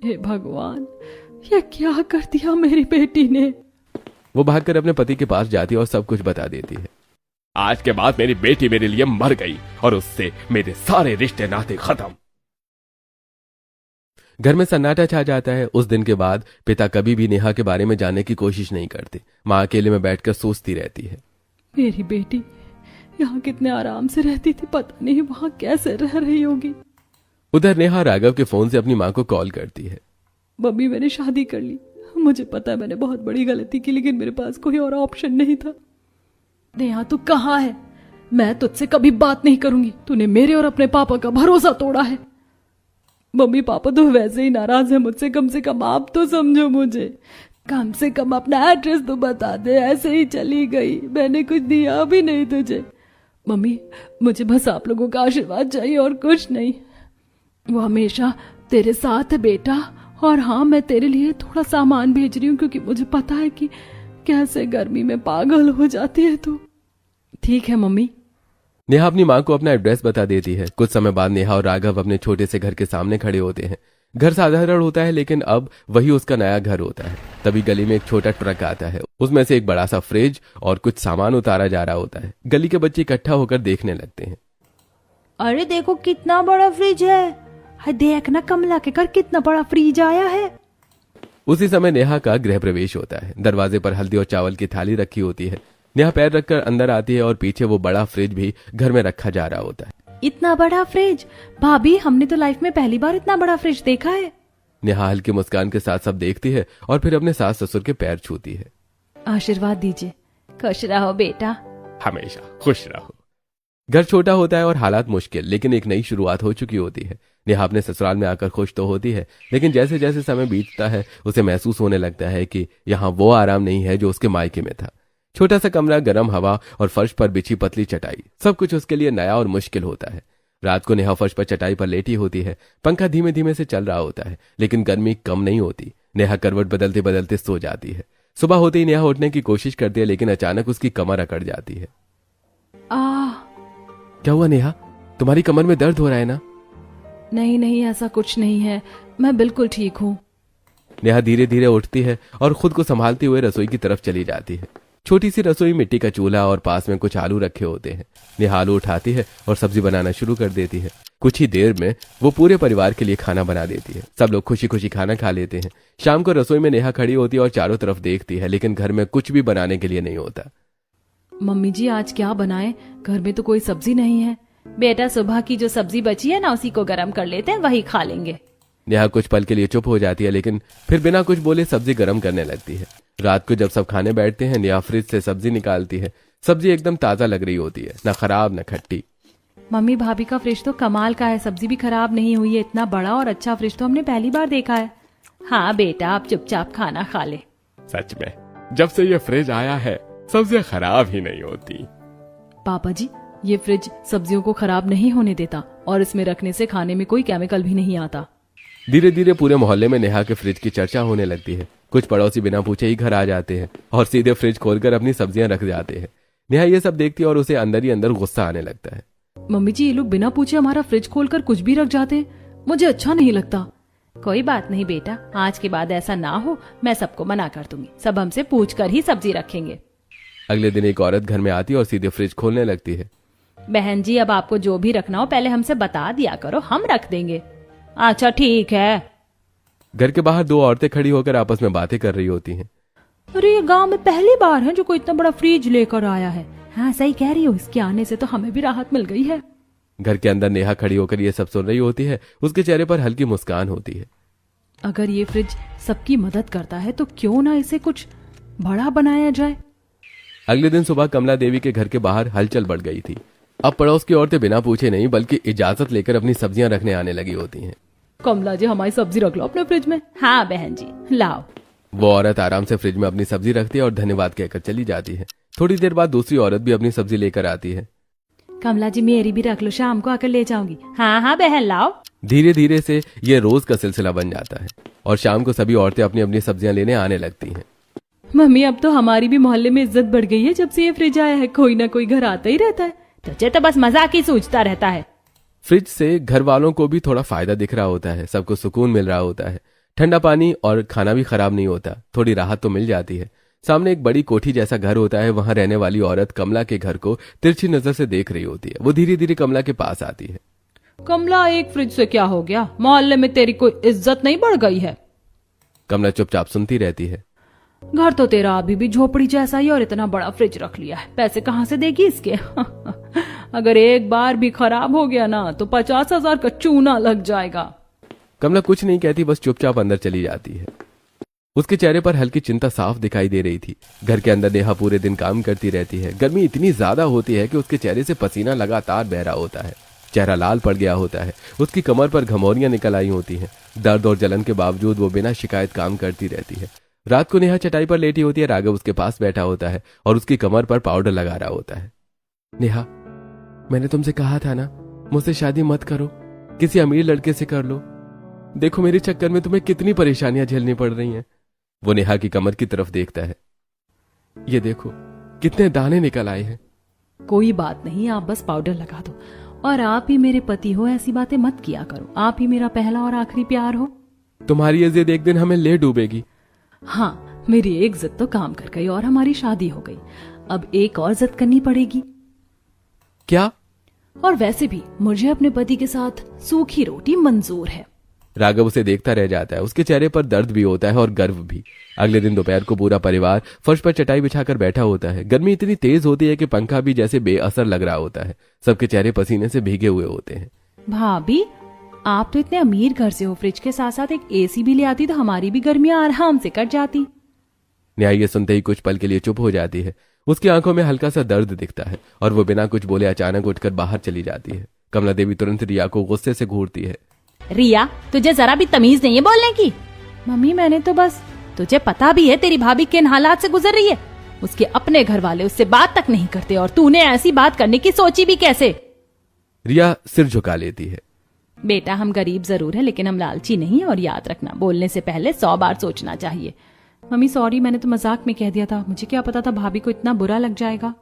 हे भगवान, ये क्या कर दिया मेरी बेटी ने। वो भागकर अपने पति के पास जाती है और सब कुछ बता देती है। आज के बाद मेरी बेटी मेरे लिए मर गई और उससे मेरे सारे रिश्ते नाते खत्म। घर में सन्नाटा छा जाता है। उस दिन के बाद पिता कभी भी नेहा के बारे में जानने की कोशिश नहीं करते। माँ अकेले में बैठकर सोचती रहती है, मेरी बेटी यहाँ कितने आराम से रहती थी, पता नहीं वहां कैसे रह रही होगी। उधर नेहा राघव के फोन से अपनी माँ को कॉल करती है। मम्मी, मैंने शादी कर ली। मुझे पता है मैंने बहुत बड़ी गलती की, लेकिन मेरे पास कोई और ऑप्शन नहीं था। नेहा, तू कहाँ है? मैं तुझसे कभी बात नहीं करूंगी। तूने मेरे और अपने पापा का भरोसा तोड़ा है। मम्मी पापा तो वैसे ही नाराज है मुझसे, कम से कम आप तो समझो मुझे। कम से कम अपना एड्रेस तो बता दे। ऐसे ही चली गई, मैंने कुछ दिया भी नहीं तुझे। मम्मी, मुझे बस आप लोगों का आशीर्वाद चाहिए और कुछ नहीं। वो हमेशा तेरे साथ है बेटा। और हाँ, मैं तेरे लिए थोड़ा सामान भेज रही हूँ, क्योंकि मुझे पता है कि कैसे गर्मी में पागल हो जाती है तू। ठीक है मम्मी। नेहा अपनी माँ को अपना एड्रेस बता देती है। कुछ समय बाद नेहा और राघव अपने छोटे से घर के सामने खड़े होते हैं। घर साधारण होता है, लेकिन अब वही उसका नया घर होता है। तभी गली में एक छोटा ट्रक आता है। उसमें से एक बड़ा सा फ्रिज और कुछ सामान उतारा जा रहा होता है। गली के बच्चे इकट्ठा होकर देखने लगते हैं। अरे देखो कितना बड़ा फ्रिज है। हाय देख ना, कमला के घर कितना बड़ा फ्रिज आया है। उसी समय नेहा का गृह प्रवेश होता है। दरवाजे पर हल्दी और चावल की थाली रखी होती है। नेहा पैर रखकर अंदर आती है और पीछे वो बड़ा फ्रिज भी घर में रखा जा रहा होता है। इतना बड़ा फ्रिज? भाभी, हमने तो लाइफ में पहली बार इतना बड़ा फ्रिज देखा है। नेहा हल्की मुस्कान के साथ सब देखती है और फिर अपने सास ससुर के पैर छूती है। आशीर्वाद दीजिए। खुश रहो बेटा। हमेशा खुश रहो। घर छोटा होता है और हालात मुश्किल, लेकिन एक नई शुरुआत हो चुकी होती है। नेहा अपने ससुराल में आकर खुश तो होती है, लेकिन जैसे जैसे समय बीतता है उसे महसूस होने लगता है कि यहाँ वो आराम नहीं है जो उसके मायके में था। छोटा सा कमरा, गर्म हवा और फर्श पर बिछी पतली चटाई, सब कुछ उसके लिए नया और मुश्किल होता है। रात को नेहा फर्श पर चटाई पर लेटी होती है। पंखा धीमे धीमे से चल रहा होता है, लेकिन गर्मी कम नहीं होती। नेहा करवट बदलते बदलते सो जाती है। सुबह होते ही नेहा उठने की कोशिश करती है, लेकिन अचानक उसकी कमर अकड़ जाती है। क्या हुआ नेहा? तुम्हारी कमर में दर्द हो रहा है ना? नहीं नहीं, ऐसा कुछ नहीं है, मैं बिल्कुल ठीक हूँ। नेहा धीरे धीरे उठती है और खुद को संभालते हुए रसोई की तरफ चली जाती है। छोटी सी रसोई, मिट्टी का चूल्हा और पास में कुछ आलू रखे होते हैं। नेहा आलू उठाती है और सब्जी बनाना शुरू कर देती है। कुछ ही देर में वो पूरे परिवार के लिए खाना बना देती है। सब लोग खुशी खुशी खाना खा लेते हैं। शाम को रसोई में नेहा खड़ी होती है और चारों तरफ देखती है, लेकिन घर में कुछ भी बनाने के लिए नहीं होता। मम्मी जी, आज क्या बनाए? घर में तो कोई सब्जी नहीं है। बेटा, सुबह की जो सब्जी बची है ना, उसी को गरम कर लेते हैं, वही खा लेंगे। नेहा कुछ पल के लिए चुप हो जाती है, लेकिन फिर बिना कुछ बोले सब्जी गर्म करने लगती है। रात को जब सब खाने बैठते हैं, नेहा फ्रिज से सब्जी निकालती है। सब्जी एकदम ताजा लग रही होती है, न खराब न खट्टी। मम्मी, भाभी का फ्रिज तो कमाल का है, सब्जी भी खराब नहीं हुई है। इतना बड़ा और अच्छा फ्रिज तो हमने पहली बार देखा है। हाँ बेटा, आप चुपचाप खाना खा ले। सच में, जब से ये फ्रिज आया है सब्जियां खराब ही नहीं होती। पापा जी, ये फ्रिज सब्जियों को खराब नहीं होने देता और इसमें रखने से खाने में कोई केमिकल भी नहीं आता। धीरे धीरे पूरे मोहल्ले में नेहा के फ्रिज की चर्चा होने लगती है। कुछ पड़ोसी बिना पूछे ही घर आ जाते हैं और सीधे फ्रिज खोलकर अपनी सब्जियां रख जाते हैं। नेहा ये सब देखती है और उसे अंदर ही अंदर गुस्सा आने लगता है। मम्मी जी, ये लोग बिना पूछे हमारा फ्रिज खोलकर कुछ भी रख जाते हैं, मुझे अच्छा नहीं लगता। कोई बात नहीं बेटा, आज के बाद ऐसा ना हो, मैं सबको मना कर दूंगी। सब हमसे पूछ कर ही सब्जी रखेंगे। अगले दिन एक औरत घर में आती है और सीधे फ्रिज खोलने लगती है। बहन जी, अब आपको जो भी रखना हो पहले हमसे बता दिया करो, हम रख देंगे। अच्छा ठीक है। घर के बाहर दो औरतें खड़ी होकर आपस में बातें कर रही होती हैं। अरे, ये गांव में पहली बार है जो कोई इतना बड़ा फ्रिज लेकर आया है। हाँ सही कह रही हो, इसके आने से तो हमें भी राहत मिल गई है। घर के अंदर नेहा खड़ी होकर ये सब सुन रही होती है। उसके चेहरे पर हल्की मुस्कान होती है। अगर ये फ्रिज सबकी मदद करता है तो क्यों ना इसे कुछ बड़ा बनाया जाए। अगले दिन सुबह कमला देवी के घर के बाहर हलचल बढ़ गई थी। अब पड़ोस की औरतें बिना पूछे नहीं बल्कि इजाजत लेकर अपनी सब्जियां रखने आने लगी होती हैं। कमला जी, हमारी सब्जी रख लो अपने फ्रिज में। हाँ बहन जी, लाओ। वो औरत आराम से फ्रिज में अपनी सब्जी रखती है और धन्यवाद कहकर चली जाती है। थोड़ी देर बाद दूसरी औरत भी अपनी सब्जी लेकर आती है। कमला जी, मेरी भी रख लो, शाम को आकर ले जाऊंगी। हाँ हाँ बहन, लाओ। धीरे धीरे से ये रोज का सिलसिला बन जाता है और शाम को सभी औरतें अपनी अपनी सब्जियां लेने आने लगती हैं। मम्मी, अब तो हमारी भी मोहल्ले में इज्जत बढ़ गई है जब से ये फ्रिज आया है। कोई ना कोई घर आता ही रहता है। तुझे तो बस मजाक ही सूझता रहता है। फ्रिज से घर वालों को भी थोड़ा फायदा दिख रहा होता है। सबको सुकून मिल रहा होता है। ठंडा पानी और खाना भी खराब नहीं होता, थोड़ी राहत तो मिल जाती है। सामने एक बड़ी कोठी जैसा घर होता है, वहां रहने वाली औरत कमला के घर को तिरछी नजर से देख रही होती है। वो धीरे धीरे कमला के पास आती है। कमला, एक फ्रिज से क्या हो गया? मोहल्ले में तेरी कोई इज्जत नहीं बढ़ गई है? कमला चुपचाप सुनती रहती है। घर तो तेरा अभी भी झोपड़ी जैसा ही और इतना बड़ा फ्रिज रख लिया है, पैसे कहाँ से देगी इसके? अगर एक बार भी खराब हो गया ना तो 50,000 का चूना लग जाएगा। कमला कुछ नहीं कहती, बस चुपचाप अंदर चली जाती है। उसके चेहरे पर हल्की चिंता साफ दिखाई दे रही थी। घर के अंदर नेहा पूरे दिन काम करती रहती है। गर्मी इतनी ज्यादा होती है कि उसके चेहरे से पसीना लगातार बह रहा होता है। चेहरा लाल पड़ गया होता है। उसकी कमर पर घमौरियां निकल आई होती हैं। दर्द और जलन के बावजूद वो बिना शिकायत काम करती रहती है। रात को नेहा चटाई पर लेटी होती है। राघव उसके पास बैठा होता है और उसकी कमर पर पाउडर लगा रहा होता है। नेहा, मैंने तुमसे कहा था ना, मुझसे शादी मत करो, किसी अमीर लड़के से कर लो। देखो मेरे चक्कर में तुम्हें कितनी परेशानियां झेलनी पड़ रही हैं। वो नेहा की कमर की तरफ देखता है। ये देखो कितने दाने निकल आए हैं। कोई बात नहीं, आप बस पाउडर लगा दो। और आप ही मेरे पति हो, ऐसी बातें मत किया करो। आप ही मेरा पहला और आखिरी प्यार हो। तुम्हारी ये जिद एक दिन हमें ले डूबेगी। हाँ, मेरी एक जिद तो काम कर गई और हमारी शादी हो गई। अब एक और जिद करनी पड़ेगी। क्या? और वैसे भी मुझे अपने पति के साथ सूखी रोटी मंजूर है। राघव उसे देखता रह जाता है। उसके चेहरे पर दर्द भी होता है और गर्व भी। अगले दिन दोपहर को पूरा परिवार फर्श पर चटाई बिछाकर बैठा होता है। गर्मी इतनी तेज होती है कि पंखा भी जैसे बेअसर लग रहा होता है। सबके चेहरे पसीने से भीगे हुए होते हैं। भाभी, आप तो इतने अमीर घर से हो, फ्रिज के साथ साथ एक एसी भी ले आती तो हमारी भी गर्मियां आराम से कट जाती। न्याय ये सुनते ही कुछ पल के लिए चुप हो जाती है। उसकी आंखों में हल्का सा दर्द दिखता है और वो बिना कुछ बोले अचानक उठकर बाहर चली जाती है। कमला देवी तुरंत रिया को गुस्से से घूरती है। रिया, तुझे जरा भी तमीज नहीं है बोलने की? मम्मी, मैंने तो बस। तुझे पता भी है तेरी भाभी किन हालात से गुजर रही है? उसके अपने घर वाले उससे बात तक नहीं करते और तूने ऐसी बात करने की सोची भी कैसे? रिया सिर झुका लेती है। बेटा, हम गरीब जरूर है लेकिन हम लालची नहीं, और याद रखना बोलने से पहले 100 बार सोचना चाहिए। मम्मी सॉरी, मैंने तो मजाक में कह दिया था। मुझे क्या पता था भाभी को इतना बुरा लग जाएगा।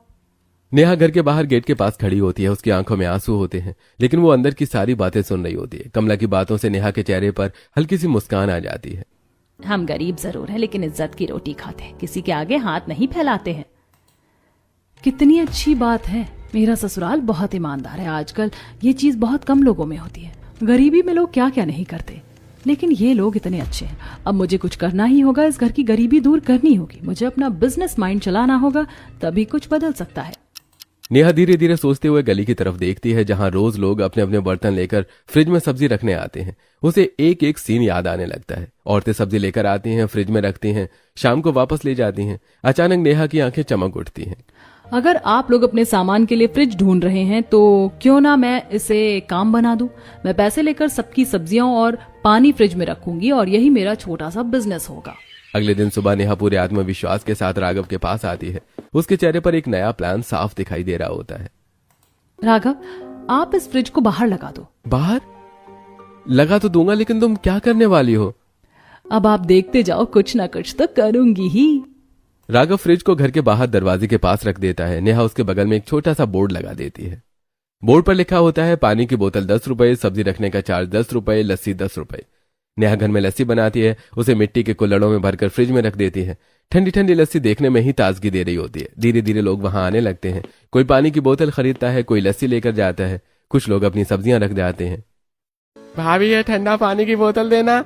नेहा घर के बाहर गेट के पास खड़ी होती है। उसकी आंखों में आंसू होते हैं लेकिन वो अंदर की सारी बातें सुन रही होती है। कमला की बातों से नेहा के चेहरे पर हल्की सी मुस्कान आ जाती है। हम गरीब जरूर है लेकिन इज्जत की रोटी खाते हैं, किसी के आगे हाथ नहीं फैलाते हैं। कितनी अच्छी बात है। मेरा ससुराल बहुत ईमानदार है। आजकल ये चीज बहुत कम लोगों में होती है। गरीबी में लोग क्या क्या नहीं करते, लेकिन ये लोग इतने अच्छे हैं। अब मुझे कुछ करना ही होगा, इस घर की गरीबी दूर करनी होगी। मुझे अपना बिजनेस माइंड चलाना होगा, तभी कुछ बदल सकता है। नेहा धीरे धीरे सोचते हुए गली की तरफ देखती है जहां रोज लोग अपने अपने बर्तन लेकर फ्रिज में सब्जी रखने आते हैं। उसे एक एक सीन याद आने लगता है। औरतें सब्जी लेकर आती हैं, फ्रिज में रखती हैं, शाम को वापस ले जाती हैं। अचानक नेहा की आंखें चमक उठती हैं। अगर आप लोग अपने सामान के लिए फ्रिज ढूंढ रहे हैं तो क्यों ना मैं इसे काम बना दूं। मैं पैसे लेकर सबकी सब्जियां और पानी फ्रिज में रखूंगी और यही मेरा छोटा सा बिजनेस होगा। अगले दिन सुबह नेहा पूरे आत्मविश्वास के साथ राघव के पास आती है। उसके चेहरे पर एक नया प्लान साफ दिखाई दे रहा होता है। राघव, आप इस फ्रिज को बाहर लगा दो। बाहर लगा तो दूंगा, लेकिन तुम क्या करने वाली हो? अब आप देखते जाओ, कुछ ना कुछ तो करूंगी ही। राघव फ्रिज को घर के बाहर दरवाजे के पास रख देता है। नेहा उसके बगल में एक छोटा सा बोर्ड लगा देती है। बोर्ड पर लिखा होता है पानी की बोतल 10 रुपए, सब्जी रखने का चार्ज 10 रुपए, लस्सी 10 रुपए। नेहा घर में लस्सी बनाती है, उसे मिट्टी के कुल्हड़ों में भरकर फ्रिज में रख देती है। ठंडी ठंडी लस्सी देखने में ही ताजगी दे रही होती है। धीरे धीरे लोग वहां आने लगते हैं। कोई पानी की बोतल खरीदता है, कोई लस्सी लेकर जाता है, कुछ लोग अपनी सब्जियां रख जाते हैं। भाभी, ये ठंडा पानी की बोतल देना।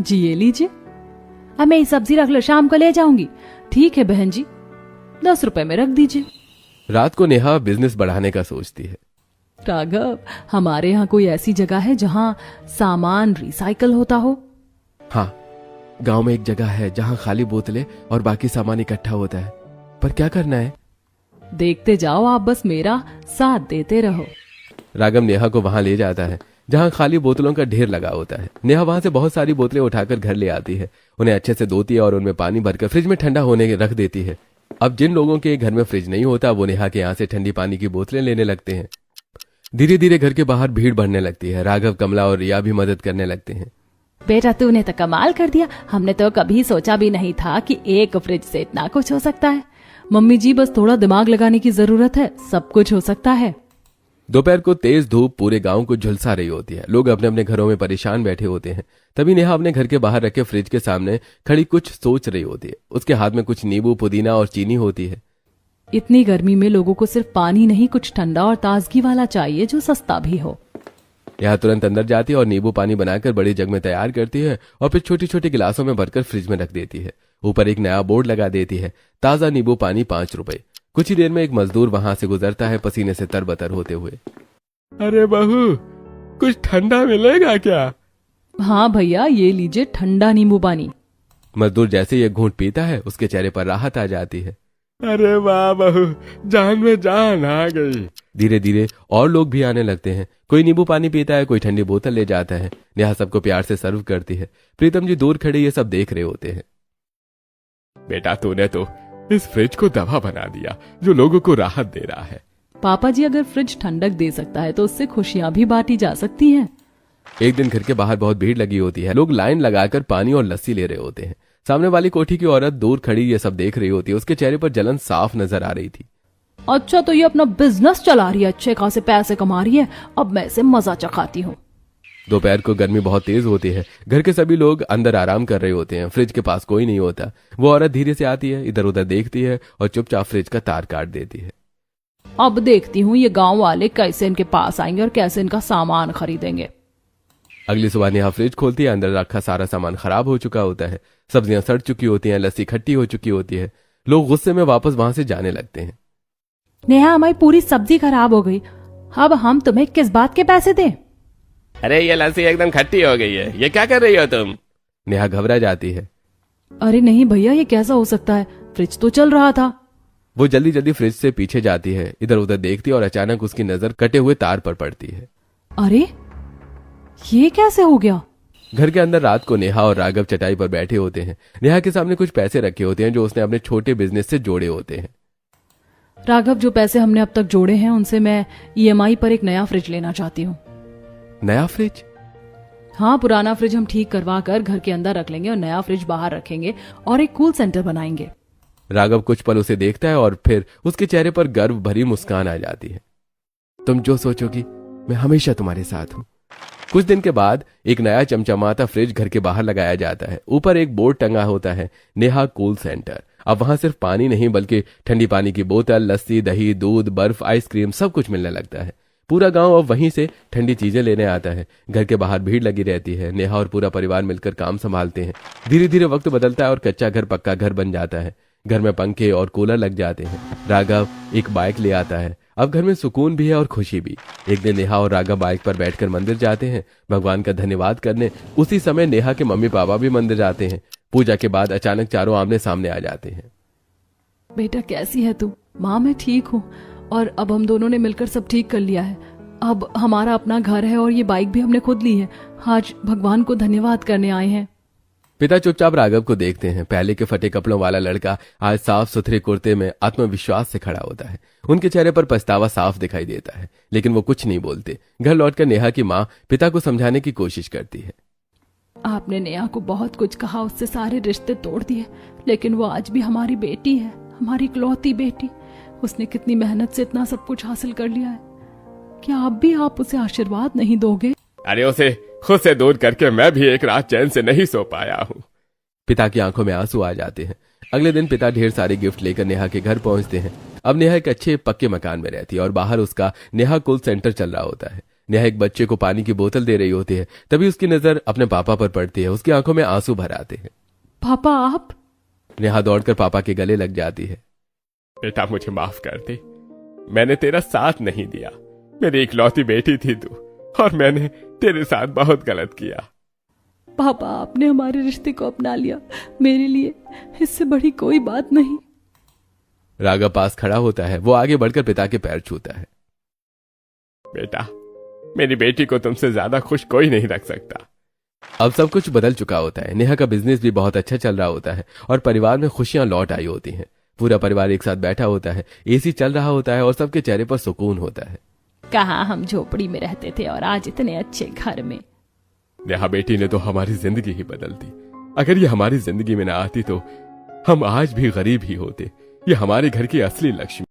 जी ये लीजिए। अब मैं सब्जी रख लो, शाम को ले जाऊंगी। ठीक है बहन जी, 10 रुपए में रख दीजिए। रात को नेहा बिजनेस बढ़ाने का सोचती है। राघव, हमारे यहाँ कोई ऐसी जगह है जहाँ सामान रिसाइकल होता हो? हाँ, गांव में एक जगह है जहां खाली बोतलें और बाकी सामान इकट्ठा होता है। पर क्या करना है? देखते जाओ, आप बस मेरा साथ देते रहो। राघव नेहा को वहां ले जाता है जहां खाली बोतलों का ढेर लगा होता है। नेहा वहां से बहुत सारी बोतलें उठाकर घर ले आती है, उन्हें अच्छे से धोती है और उनमें पानी भरकर फ्रिज में ठंडा होने रख देती है। अब जिन लोगों के घर में फ्रिज नहीं होता वो नेहा के यहाँ से ठंडी पानी की बोतलें लेने लगते हैं। धीरे धीरे घर के बाहर भीड़ बढ़ने लगती है। राघव, कमला और रिया भी मदद करने लगते हैं। बेटा, तूने तो कमाल कर दिया। हमने तो कभी सोचा भी नहीं था कि एक फ्रिज से इतना कुछ हो सकता है। मम्मी जी, बस थोड़ा दिमाग लगाने की जरूरत है, सब कुछ हो सकता है। दोपहर को तेज धूप पूरे गांव को झुलसा रही होती है। लोग अपने अपने घरों में परेशान बैठे होते हैं। तभी नेहा अपने घर के बाहर रखे फ्रिज के सामने खड़ी कुछ सोच रही होती है। उसके हाथ में कुछ नींबू, पुदीना और चीनी होती है। इतनी गर्मी में लोगों को सिर्फ पानी नहीं, कुछ ठंडा और ताजगी वाला चाहिए जो सस्ता भी हो। नेहा तुरंत अंदर जाती है और नींबू पानी बनाकर बड़ी जग में तैयार करती है और फिर छोटी छोटी गिलासों में भरकर फ्रिज में रख देती है। ऊपर एक नया बोर्ड लगा देती है, ताजा नींबू पानी 5 रुपए। कुछ ही देर में एक मजदूर वहां से गुजरता है, पसीने से तरबतर होते हुए। अरे बहू, कुछ ठंडा मिलेगा क्या? हाँ भैया, ये लीजिए ठंडा नींबू पानी। मजदूर जैसे ही एक घूंट पीता है उसके चेहरे पर राहत आ जाती है। अरे वाह बहू, जान में जान आ गई। धीरे धीरे और लोग भी आने लगते हैं। कोई नींबू पानी पीता है, कोई ठंडी बोतल ले जाता है। नेहा सबको प्यार से सर्व करती है। प्रीतम जी दूर खड़े ये सब देख रहे होते हैं। बेटा, तूने तो इस फ्रिज को दवा बना दिया जो लोगों को राहत दे रहा है। पापा जी, अगर फ्रिज ठंडक दे सकता है तो उससे खुशियां भी बांटी जा सकती हैं। एक दिन घर के बाहर बहुत भीड़ लगी होती है। लोग लाइन लगाकर पानी और लस्सी ले रहे होते हैं। सामने वाली कोठी की औरत दूर खड़ी ये सब देख रही होती है। उसके चेहरे पर जलन साफ नजर आ रही थी। अच्छा, तो ये अपना बिजनेस चला रही है, अच्छे खासे पैसे कमा रही है, अब मैं इसे मजा चखाती हूँ। दोपहर को गर्मी बहुत तेज होती है। घर के सभी लोग अंदर आराम कर रहे होते हैं। फ्रिज के पास कोई नहीं होता। वो औरत धीरे से आती है, इधर उधर देखती है और चुपचाप फ्रिज का तार काट देती है। अब देखती हूँ ये गांव वाले कैसे इनके पास आएंगे और कैसे इनका सामान खरीदेंगे। अगली सुबह नेहा फ्रिज खोलती है। अंदर रखा सारा सामान खराब हो चुका होता है। सब्जियां सड़ चुकी होती हैं, लस्सी खट्टी हो चुकी होती है। लोग गुस्से में वापस वहां से जाने लगते हैं। नेहा, हमारी पूरी सब्जी खराब हो गई, अब हम तुम्हें किस बात के पैसे दें? अरे ये लस्सी एकदम खट्टी हो गई है, ये क्या कर रही हो तुम? नेहा घबरा जाती है। अरे नहीं भैया, ये कैसा हो सकता है, फ्रिज तो चल रहा था। वो जल्दी जल्दी फ्रिज से पीछे जाती है, इधर उधर देखती है और अचानक उसकी नजर कटे हुए तार पर पड़ती है। अरे ये कैसे हो गया? घर के अंदर रात को नेहा और राघव चटाई पर बैठे होते हैं। नेहा के सामने कुछ पैसे रखे होते हैं जो उसने अपने छोटे बिजनेस से जोड़े होते हैं। राघव, जो पैसे हमने अब तक जोड़े हैं उनसे मैं EMI पर एक नया फ्रिज लेना चाहती हूँ। नया फ्रिज? हाँ, पुराना फ्रिज हम ठीक करवा कर घर के अंदर रख लेंगे और नया फ्रिज बाहर रखेंगे और एक कूल सेंटर बनाएंगे। राघव कुछ पल उसे देखता है और फिर उसके चेहरे पर गर्व भरी मुस्कान आ जाती है। तुम जो सोचोगी मैं हमेशा तुम्हारे साथ हूं। कुछ दिन के बाद एक नया चमचमाता फ्रिज घर के बाहर लगाया जाता है। ऊपर एक बोर्ड टंगा होता है, नेहा कूल सेंटर। अब वहां सिर्फ पानी नहीं बल्कि ठंडी पानी की बोतल, लस्सी, दही, दूध, बर्फ, आइसक्रीम सब कुछ मिलने लगता है। पूरा गांव अब वहीं से ठंडी चीजें लेने आता है। घर के बाहर भीड़ लगी रहती है। नेहा और पूरा परिवार मिलकर काम संभालते हैं। धीरे धीरे वक्त बदलता है और कच्चा घर पक्का घर बन जाता है। घर में पंखे और कूलर लग जाते हैं। राघव एक बाइक ले आता है। अब घर में सुकून भी है और खुशी भी। एक दिन नेहा और राघव बाइक पर बैठकर मंदिर जाते हैं भगवान का धन्यवाद करने। उसी समय नेहा के मम्मी पापा भी मंदिर जाते हैं। पूजा के बाद अचानक चारों आमने सामने आ जाते हैं। बेटा, कैसी है तू? माँ, मैं ठीक हूँ और अब हम दोनों ने मिलकर सब ठीक कर लिया है। अब हमारा अपना घर है और ये बाइक भी हमने खुद ली है। आज भगवान को धन्यवाद करने आए हैं। पिता चुपचाप राघव को देखते हैं। पहले के फटे कपड़ों वाला लड़का आज साफ सुथरे कुर्ते में आत्मविश्वास से खड़ा होता है। उनके चेहरे पर पछतावा साफ दिखाई देता है, लेकिन वो कुछ नहीं बोलते। घर लौटकर नेहा की माँ पिता को समझाने की कोशिश करती है। आपने नेहा को बहुत कुछ कहा, उससे सारे रिश्ते तोड़ दिए, लेकिन वो आज भी हमारी बेटी है, हमारी इकलौती बेटी। उसने कितनी मेहनत से इतना सब कुछ हासिल कर लिया है। क्या आप उसे आशीर्वाद नहीं दोगे? अरे उसे खुद से दूर करके मैं भी एक रात चैन से नहीं सो पाया हूँ। पिता की आंखों में आंसू आ जाते हैं। अगले दिन पिता ढेर सारे गिफ्ट लेकर नेहा के घर पहुंचते हैं। अब नेहा एक अच्छे पक्के मकान में रहती है और बाहर उसका नेहा कूल सेंटर चल रहा होता है। नेहा एक बच्चे को पानी की बोतल दे रही होती है। तभी उसकी नजर अपने पापा पर पड़ती है। उसकी आंखों में आंसू भर आते हैं। पापा, आप? नेहा दौड़कर पापा के गले लग जाती है। बेटा, मुझे माफ कर दे, मैंने तेरा साथ नहीं दिया। मेरी इकलौती बेटी थी तू और मैंने तेरे साथ बहुत गलत किया। पापा, आपने हमारे रिश्ते को अपना लिया, मेरे लिए इससे बड़ी कोई बात नहीं। राघव पास खड़ा होता है। वो आगे बढ़कर पिता के पैर छूता है। बेटा, मेरी बेटी को तुमसे ज्यादा खुश कोई नहीं रख सकता। अब सब कुछ बदल चुका होता है। नेहा का बिजनेस भी बहुत अच्छा चल रहा होता है और परिवार में खुशियां लौट आई होती हैं। पूरा परिवार एक साथ बैठा होता है। AC चल रहा होता है और सबके चेहरे पर सुकून होता है। कहाँ हम झोपड़ी में रहते थे और आज इतने अच्छे घर में। नेहा बेटी ने तो हमारी जिंदगी ही बदल दी। अगर ये हमारी जिंदगी में ना आती तो हम आज भी गरीब ही होते। ये हमारे घर की असली लक्ष्मी